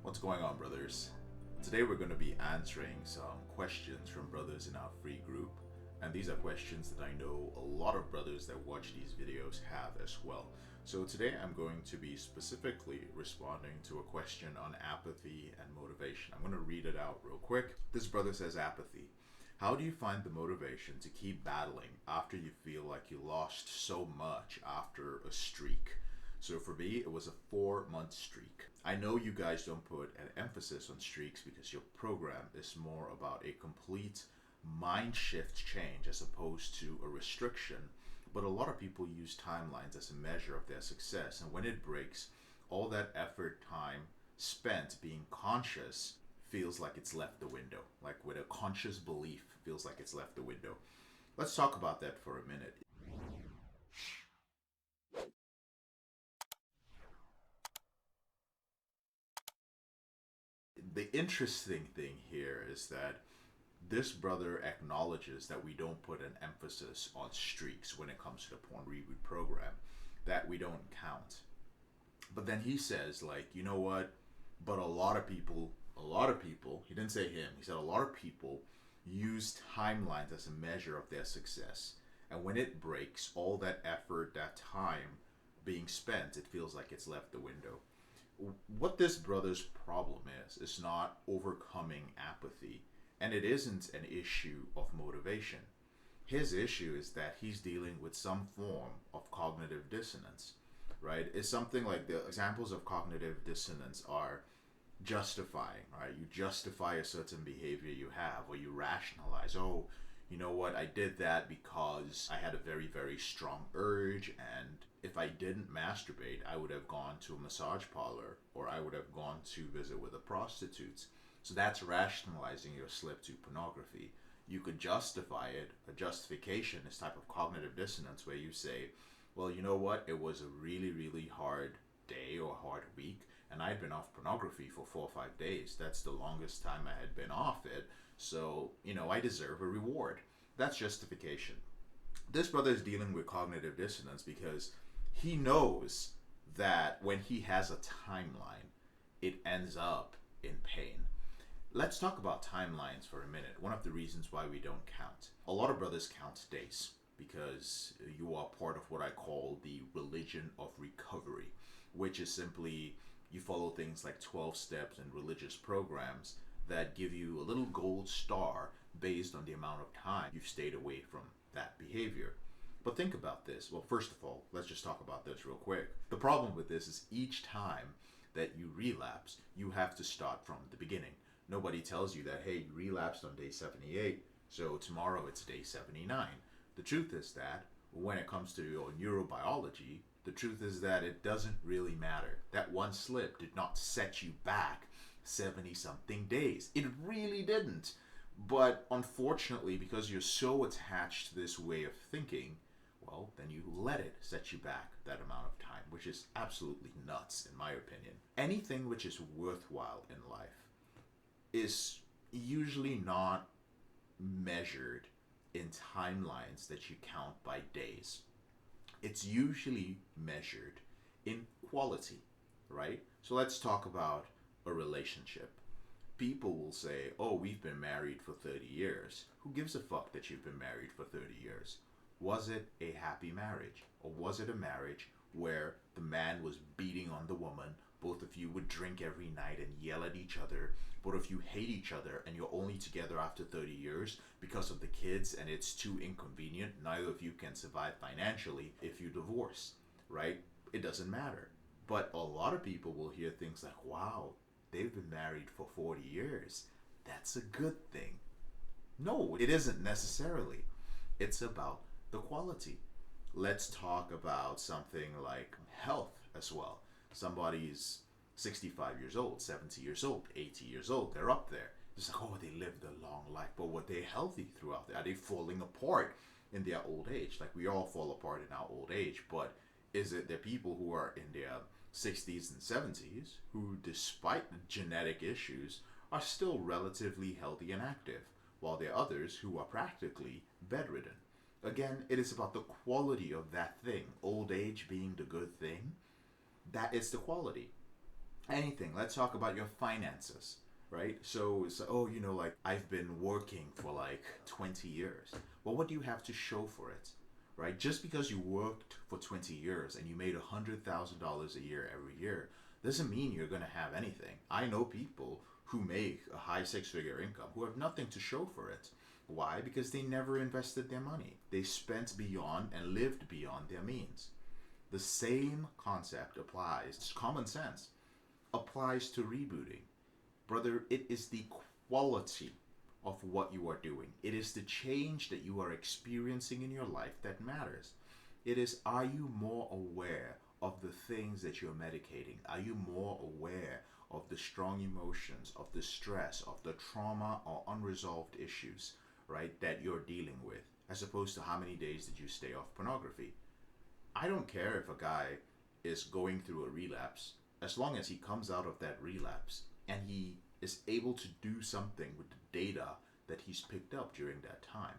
What's going on, brothers? Today we're going to be answering some questions from brothers in our free group, and these are questions that I know a lot of brothers that watch these videos have as well. So today I'm going to be specifically responding to a question on apathy and motivation. I'm going to read it out real quick. This brother says, apathy. How do you find the motivation to keep battling after you feel like you lost so much after a streak? So for me, it was a 4-month streak. I know you guys don't put an emphasis on streaks because your program is more about a complete mind shift change as opposed to a restriction. But a lot of people use timelines as a measure of their success. And when it breaks, all that effort, time spent being conscious feels like it's left the window. Like with a conscious belief, feels like it's left the window. Let's talk about that for a minute. The interesting thing here is that this brother acknowledges that we don't put an emphasis on streaks when it comes to the porn reboot program, that we don't count. But then he says, like, you know what? But a lot of people, he didn't say him, he said a lot of people use timelines as a measure of their success. And when it breaks, all that effort, that time being spent, it feels like it's left the window. What this brother's problem is not overcoming apathy, and it isn't an issue of motivation. His issue is that he's dealing with some form of cognitive dissonance, right? It's something like the examples of cognitive dissonance are justifying, right? You justify a certain behavior you have, or you rationalize, oh, you know what, I did that because I had a very, very strong urge, and if I didn't masturbate, I would have gone to a massage parlor, or I would have gone to visit with a prostitute. So that's rationalizing your slip to pornography. You could justify it. A justification is type of cognitive dissonance where you say, well, you know what, it was a really, really hard day or hard week, and I'd been off pornography for 4 or 5 days. That's the longest time I had been off it. So, I deserve a reward. That's justification. This brother is dealing with cognitive dissonance because he knows that when he has a timeline, it ends up in pain. Let's talk about timelines for a minute. One of the reasons why we don't count. A lot of brothers count days because you are part of what I call the religion of recovery, which is simply you follow things like 12 steps and religious programs that give you a little gold star based on the amount of time you've stayed away from that behavior. But think about this. Well, first of all, let's just talk about this real quick. The problem with this is each time that you relapse, you have to start from the beginning. Nobody tells you that, hey, you relapsed on day 78, so tomorrow it's day 79. The truth is that when it comes to your neurobiology, the truth is that it doesn't really matter. That one slip did not set you back 70 something days. It really didn't. But unfortunately, because you're so attached to this way of thinking, well, then you let it set you back that amount of time, which is absolutely nuts in my opinion. Anything which is worthwhile in life is usually not measured in timelines that you count by days. It's usually measured in quality, right? So let's talk about a relationship. People will say, oh, we've been married for 30 years. Who gives a fuck that you've been married for 30 years? Was it a happy marriage? Or was it a marriage where the man was beating on the woman, both of you would drink every night and yell at each other, both of you hate each other, and you're only together after 30 years because of the kids and it's too inconvenient, neither of you can survive financially if you divorce, right? It doesn't matter. But a lot of people will hear things like, wow, they've been married for 40 years. That's a good thing. No, it isn't necessarily. It's about the quality. Let's talk about something like health as well. Somebody's 65 years old, 70 years old, 80 years old. They're up there. It's like, oh, they lived a long life. But were they healthy throughout? Are they falling apart in their old age? Like we all fall apart in our old age. But is it the people who are in their 60s and 70s who, despite the genetic issues, are still relatively healthy and active, while there are others who are practically bedridden? Again, it is about the quality of that thing. Old age being the good thing, that is the quality. Anything. Let's talk about your finances, right? So it's oh, like I've been working for like 20 years. Well, what do you have to show for it, right? Just because you worked for 20 years and you made $100,000 a year every year doesn't mean you're going to have anything. I know people who make a high six-figure income who have nothing to show for it. Why? Because they never invested their money. They spent beyond and lived beyond their means. The same concept applies. It's common sense. Applies to rebooting. Brother, it is the quality of what you are doing. It is the change that you are experiencing in your life that matters. It is, are you more aware of the things that you're medicating? Are you more aware of the strong emotions, of the stress, of the trauma or unresolved issues, right, that you're dealing with, as opposed to how many days did you stay off pornography? I don't care if a guy is going through a relapse, as long as he comes out of that relapse and he is able to do something with the data that he's picked up during that time.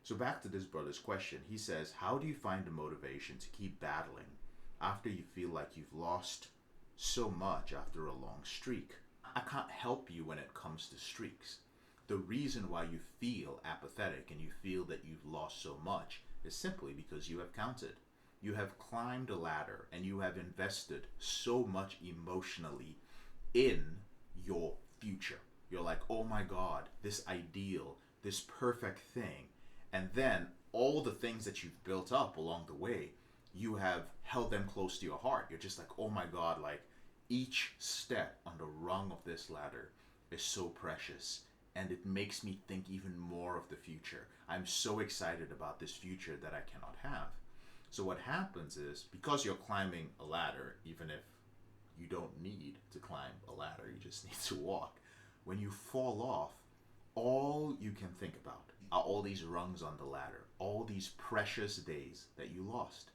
So back to this brother's question, he says, how do you find the motivation to keep battling after you feel like you've lost so much after a long streak? I can't help you when it comes to streaks. The reason why you feel apathetic and you feel that you've lost so much is simply because you have counted. You have climbed a ladder and you have invested so much emotionally in your future. You're like, oh my God, this ideal, this perfect thing. And then all the things that you've built up along the way, you have held them close to your heart. You're just like, oh my God, like each step on the rung of this ladder is so precious. And it makes me think even more of the future. I'm so excited about this future that I cannot have. So what happens is, because you're climbing a ladder, even if you don't need to climb a ladder, you just need to walk. When you fall off, all you can think about are all these rungs on the ladder, all these precious days that you lost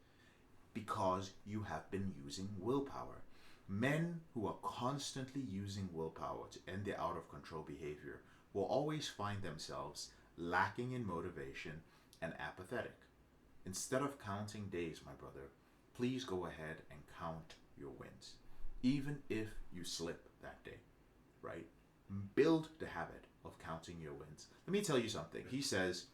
because you have been using willpower. Men who are constantly using willpower to end their out of control behavior will always find themselves lacking in motivation and apathetic. Instead of counting days, my brother, please go ahead and count your wins. Even if you slip that day, right? Build the habit of counting your wins. Let me tell you something. He says,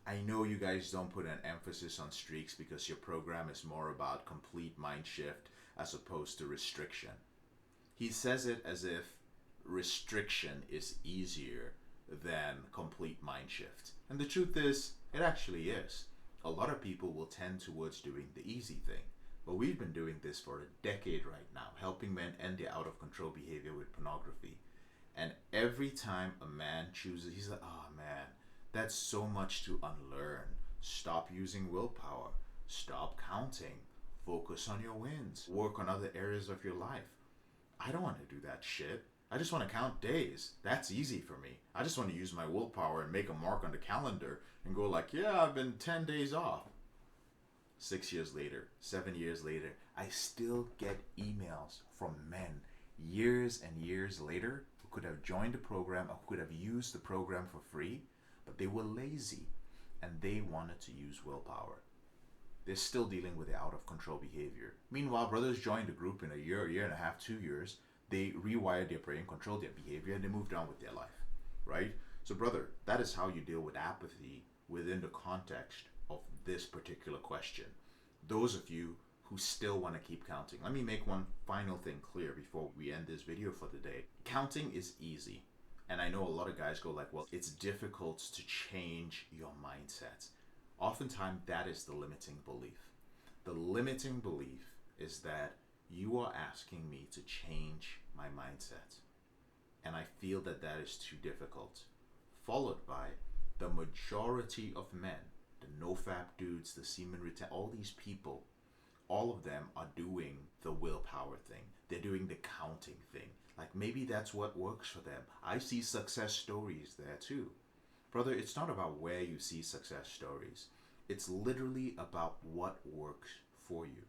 I know you guys don't put an emphasis on streaks because your program is more about complete mind shift as opposed to restriction. He says it as if restriction is easier than complete mind shift. And the truth is, it actually is. A lot of people will tend towards doing the easy thing. But we've been doing this for a decade right now, helping men end their out of control behavior with pornography. And every time a man chooses, he's like, oh man, that's so much to unlearn. Stop using willpower. Stop counting. Focus on your wins. Work on other areas of your life. I don't want to do that shit. I just want to count days. That's easy for me. I just want to use my willpower and make a mark on the calendar and go like, yeah, I've been 10 days off. 6 years later, 7 years later, I still get emails from men years and years later who could have joined the program or could have used the program for free, but they were lazy and they wanted to use willpower. They're still dealing with the out of control behavior. Meanwhile, brothers joined the group in a year and a half, 2 years. They rewired their brain, controlled their behavior, and they moved on with their life, right? So brother, that is how you deal with apathy within the context of this particular question. Those of you who still want to keep counting, let me make one final thing clear before we end this video for the day. Counting is easy. And I know a lot of guys go like, well, it's difficult to change your mindset. Oftentimes that is the limiting belief. The limiting belief is that you are asking me to change my mindset. And I feel that that is too difficult. Followed by the majority of men, the nofap dudes, the semen retention, all these people, all of them are doing the willpower thing. They're doing the counting thing. Like maybe that's what works for them. I see success stories there too. Brother, it's not about where you see success stories. It's literally about what works for you.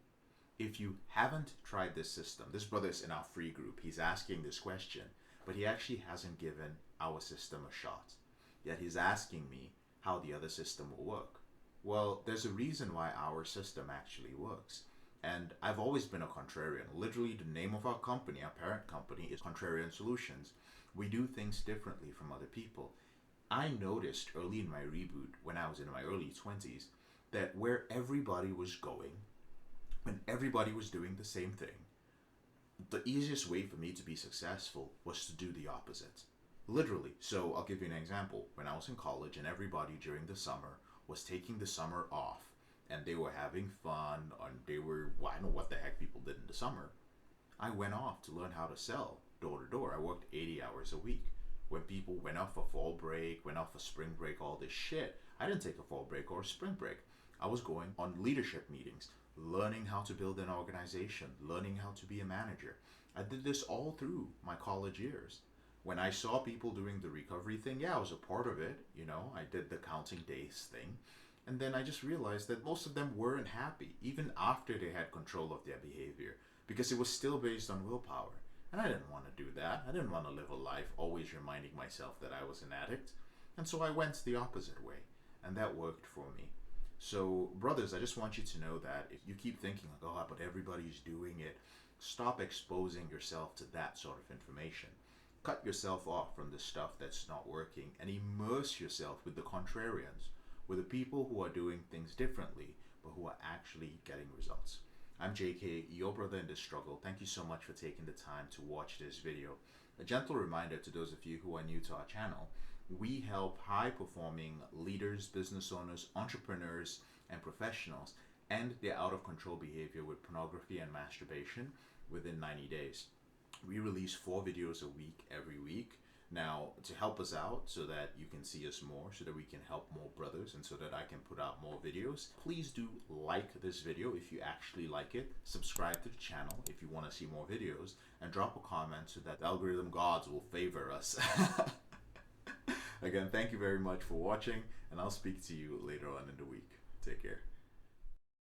If you haven't tried this system, this brother is in our free group. He's asking this question, but he actually hasn't given our system a shot. Yet he's asking me how the other system will work. Well, there's a reason why our system actually works. And I've always been a contrarian. Literally, the name of our company, our parent company, is Contrarian Solutions. We do things differently from other people. I noticed early in my reboot, when I was in my early 20s, that where everybody was going, when everybody was doing the same thing, the easiest way for me to be successful was to do the opposite. Literally. So I'll give you an example. When I was in college and everybody during the summer was taking the summer off and they were having fun and they were, well, I don't know what the heck people did in the summer. I went off to learn how to sell door to door. I worked 80 hours a week. When people went off for fall break, went off for spring break, all this shit, I didn't take a fall break or a spring break. I was going on leadership meetings, learning how to build an organization, learning how to be a manager. I did this all through my college years. When I saw people doing the recovery thing, yeah, I was a part of it. I did the counting days thing. And then I just realized that most of them weren't happy, even after they had control of their behavior, because it was still based on willpower. And I didn't want to do that. I didn't want to live a life always reminding myself that I was an addict. And so I went the opposite way. And that worked for me. So, brothers, I just want you to know that if you keep thinking, like, oh, but everybody's doing it, stop exposing yourself to that sort of information. Cut yourself off from the stuff that's not working and immerse yourself with the contrarians, with the people who are doing things differently, but who are actually getting results. I'm JK, your brother in this struggle. Thank you so much for taking the time to watch this video. A gentle reminder to those of you who are new to our channel, we help high-performing leaders, business owners, entrepreneurs, and professionals end their out-of-control behavior with pornography and masturbation within 90 days. We release 4 videos a week every week. Now, to help us out so that you can see us more, so that we can help more brothers, and so that I can put out more videos, please do like this video if you actually like it, subscribe to the channel if you want to see more videos, and drop a comment so that the algorithm gods will favor us. Again, thank you very much for watching, and I'll speak to you later on in the week. Take care.